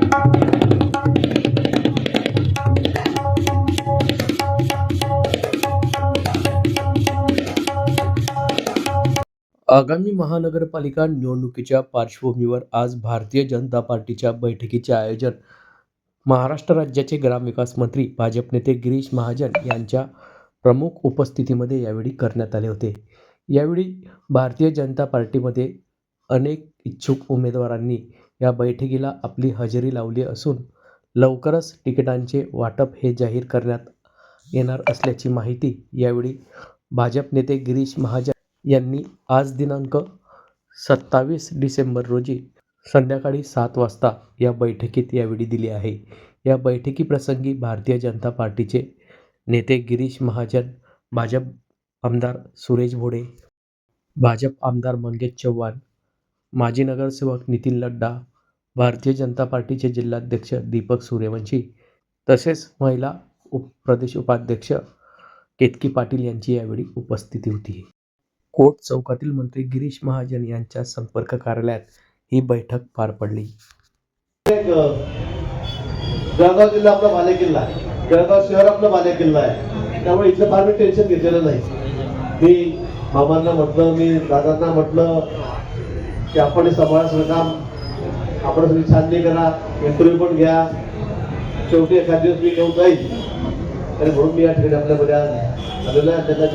आगामी महानगरपालिका निवडणुकीच्या पार्श्वभूमीवर आज भारतीय जनता पार्टीच्या बैठकीचे आयोजन महाराष्ट्र राज्याचे ग्रामविकास मंत्री भाजप नेते गिरीश महाजन यांच्या प्रमुख उपस्थितीमध्ये यावेळी करण्यात आले होते. यावेळी भारतीय जनता पार्टीमध्ये अनेक इच्छुक उमेदवारांनी या बैठकीला आपली हजेरी लावली असून लवकरच तिकिटांचे वाटप हे जाहीर करण्यात येणार असल्याची माहिती यावेळी भाजप नेते गिरीश महाजन यांनी आज दिनांक 27 डिसेंबर रोजी संध्याकाळी 7 वाजता या बैठकीत यावेळी दिली आहे. या बैठकीप्रसंगी भारतीय जनता पार्टीचे नेते गिरीश महाजन, भाजप आमदार सुरेश भोडे, भाजप आमदार मंगेश चव्हाण, माजी नगरसेवक नितीन लड्डा, भारतीय जनता पार्टीचे जिल्हाध्यक्ष दीपक सूर्यवंशी तसेच महिला प्रदेश उपाध्यक्ष केतकी पाटील यांची यावेळी उपस्थिती होती. कोर्ट चौकातील मंत्री गिरीश महाजन यांच्या संपर्क कार्यालयात ही बैठक पार पडली. जळगाव जिल्हा आपला बालेकिल्ला आहे, जळगाव शहर आपला बालेकिल्ला आहे, त्यामुळे इथलं फार मी टेन्शन घेतलेलं नाही. मी मामांना म्हटलं, मी दादांना म्हटलं की आपण सांभाळायचं काम आपण सगळी छाननी करा, इंटरव्ह्यू पण घ्या, शेवटी एखाद दिवस मी घेऊन जाईल. आणि म्हणून मी या ठिकाणी आपल्यामध्ये आलेलो आहे. त्याच्या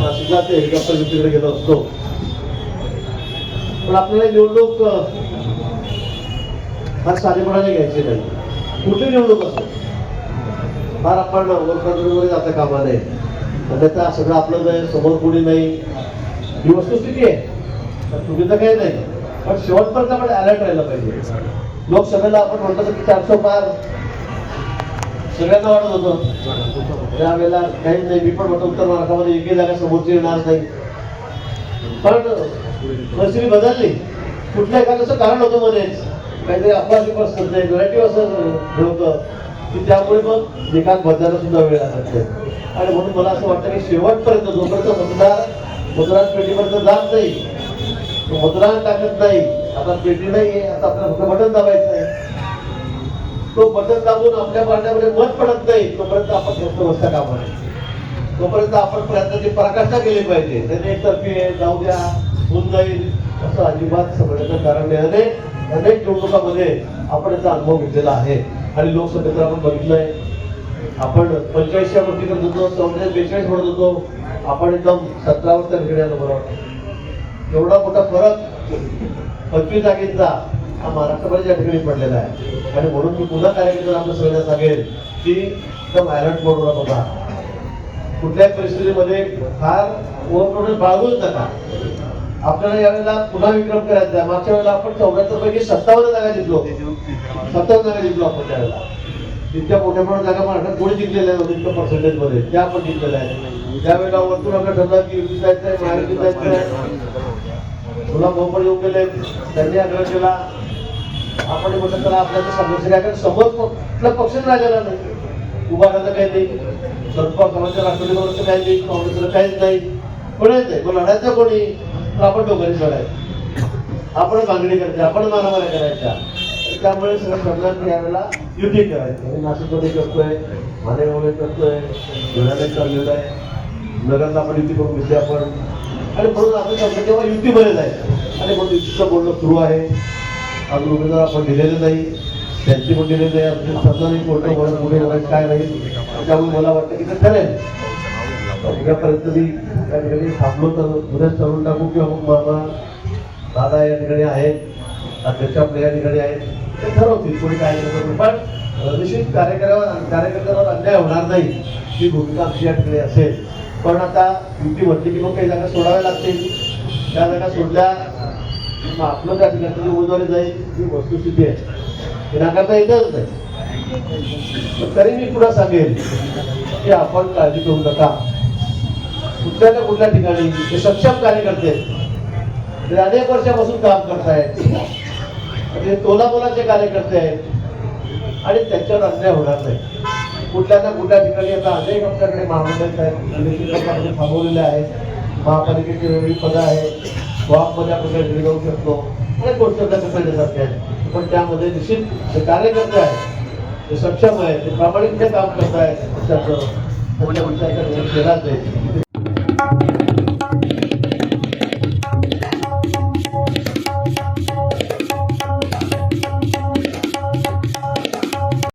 नाशिकला ते हेलिकॉप्टर तिकडे गेलो असतो, पण आपल्याला निवडणूक फार साधेपणाने घ्यायची नाही. कुठली निवडणूक असो फार आपण ओव्हरकॉन्फिडन्समध्ये जाता कामा नये. अन्यथा सगळं आपलं जाईल, समोर कोणी नाही, ही वस्तुस्थिती आहे. तुम्ही तर काही नाही, पण शेवटपर्यंत आपण अलर्ट राहिलं पाहिजे. लोकसभेला आपण म्हणतो की 400 पार सगळ्यांना वाटत होतं, त्यावेळेला काही नाही. मी पण म्हणतो उत्तर महाराष्ट्रामध्ये एकही जागा समोरची येणार नाही, पण परिस्थिती बदलली. कुठल्या एखादं कारण होतं मध्येच काहीतरी अपवादी परिस्थिती नाही, नेगेटिव्ह असं होतं की त्यामुळे मग निकाल बदलायला सुद्धा वेळ लागत नाही. आणि म्हणून मला असं वाटतं की शेवटपर्यंत जोपर्यंत मतदार पेटीपर्यंत जात नाही, मतदान टाकत नाही, आता पेटी नाही आहे, आता आपल्याला फक्त बटन दाबायचं आहे. तो बटन दाबून आपल्या पार्ट्यामध्ये मत पडत नाही तोपर्यंत आपण स्वस्त बसता कामा नये. तोपर्यंत आपण प्रयत्नाची पराकाष्ठा केली पाहिजे. त्याने एकतर्फी जाऊ द्या, होऊन जाईल असं अजिबात समजण्याचं कारण नाही. अनेक निवडणुकांमध्ये आपण याचा अनुभव घेतलेला आहे. आणि लोकसभेत आपण बघितलंय, आपण 45 या गोष्टी करत होतो, 44-42 म्हणत होतो, आपण एकदम 17 तर घेण्याला बरोबर. एवढा मोठा फरक 25 जागेचा हा महाराष्ट्रामध्ये या ठिकाणी पडलेला आहे. आणि म्हणून मी पुन्हा कार्यकर्त्यांना आपल्या सगळ्यांना सांगेल की एकदम अलर्ट मोडवर होता. कुठल्याही परिस्थितीमध्ये फार ओव्हरकॉन्फिडन्स बाळगूच नका. आपल्याला यावेळेला पुन्हा विक्रम करायचा आहे. मागच्या वेळेला आपण 74 पैकी 57 जागा जिंकलो, 57 जागा जिंकलो आपण त्यावेळेला. इतक्या मोठ्या मोठ्या जागा महाराष्ट्रात कोणी जिंकलेल्या नव्हत्या इतक्या पर्सेंटेजमध्ये, त्या आपण जिंकलेल्या आहेत. त्यावेळेला वरतून आपलं ठरलं की युती जायचं आहे, महायुती जायचं आहे. तुला मोहम्मद येऊन गेले, त्यांनी आग्रह केला. आपण म्हटलं त्याला आपल्याला संघर्ष काय, कारण समोर कुठला पक्षच राहिलेला नाही, उभा राहायचं काही नाही. सर्व समाजच्या राष्ट्रवादी काँग्रेसचं काही नाही, काँग्रेसचं काहीच नाही, कोणीच नाही. मग लढायचं कोणी, तर आपण दोघांनी लढायचं, आपण मागणी करायची, आपण मारामाऱ्या करायच्या. त्यामुळे सगळं ठरलं की यावेळेला युती करायची. नाशिकमध्ये करतोय, मानेगावमध्ये करतोय, धुळ्याला चाललेलं आहे, नगरला आपण युती करून घेतली आपण. आणि म्हणून आपण समजा तेव्हा युतीमध्ये जायचं. आणि म्हणून युतीचं बोलणं सुरू आहे. अजून उमेदवार आपण दिलेले नाही, त्यांची पण दिलेली नाही. आपली समजा नाही कोणतं बोलत पुढे बोलायचं काय राहील. त्यामुळे मला वाटतं की ते ठरेल. उद्यापर्यंत मी या ठिकाणी थांबलो तर उद्याच ठरवून टाकू किंवा मग मामा दादा या ठिकाणी आहेत, अध्यक्ष आपल्या या ठिकाणी आहेत, ते ठरवतील कोणी काय करतो. पण निश्चित कार्यकर्त्यांवर अन्याय होणार नाही ही भूमिका आमची या ठिकाणी असेल. पण आता युती म्हटली की मग काही जागा सोडाव्या लागतील. त्या जागा सोडल्या मग आपलं त्या ठिकाणी उमेदवारी जाईल ही वस्तुस्थिती आहे, हे नाकारता येतच नाही. तरी मी पुन्हा सांगेल की आपण काळजी करू नका. कुठल्या ना कुठल्या ठिकाणी हे सक्षम कार्यकर्ते अनेक वर्षापासून काम करतायत, म्हणजे तोलामोलाचे कार्यकर्ते आहेत आणि त्यांच्यावर अन्याय होणार नाही. कुठल्या ना कुठल्या ठिकाणी आता अनेक आपल्याकडे महामंडळ आहेत, थांबवलेले आहेत. महापालिकेची वेगळी पदं आहेत, वाहमध्ये आपण घरी जाऊ शकतो. अनेक गोष्टी लक्ष करण्यासारख्या आहेत. पण त्यामध्ये निश्चित जे कार्यकर्ते आहेत ते सक्षम आहेत, ते प्रामाणिकपणे काम करत आहेत, त्याचं केला जाईल.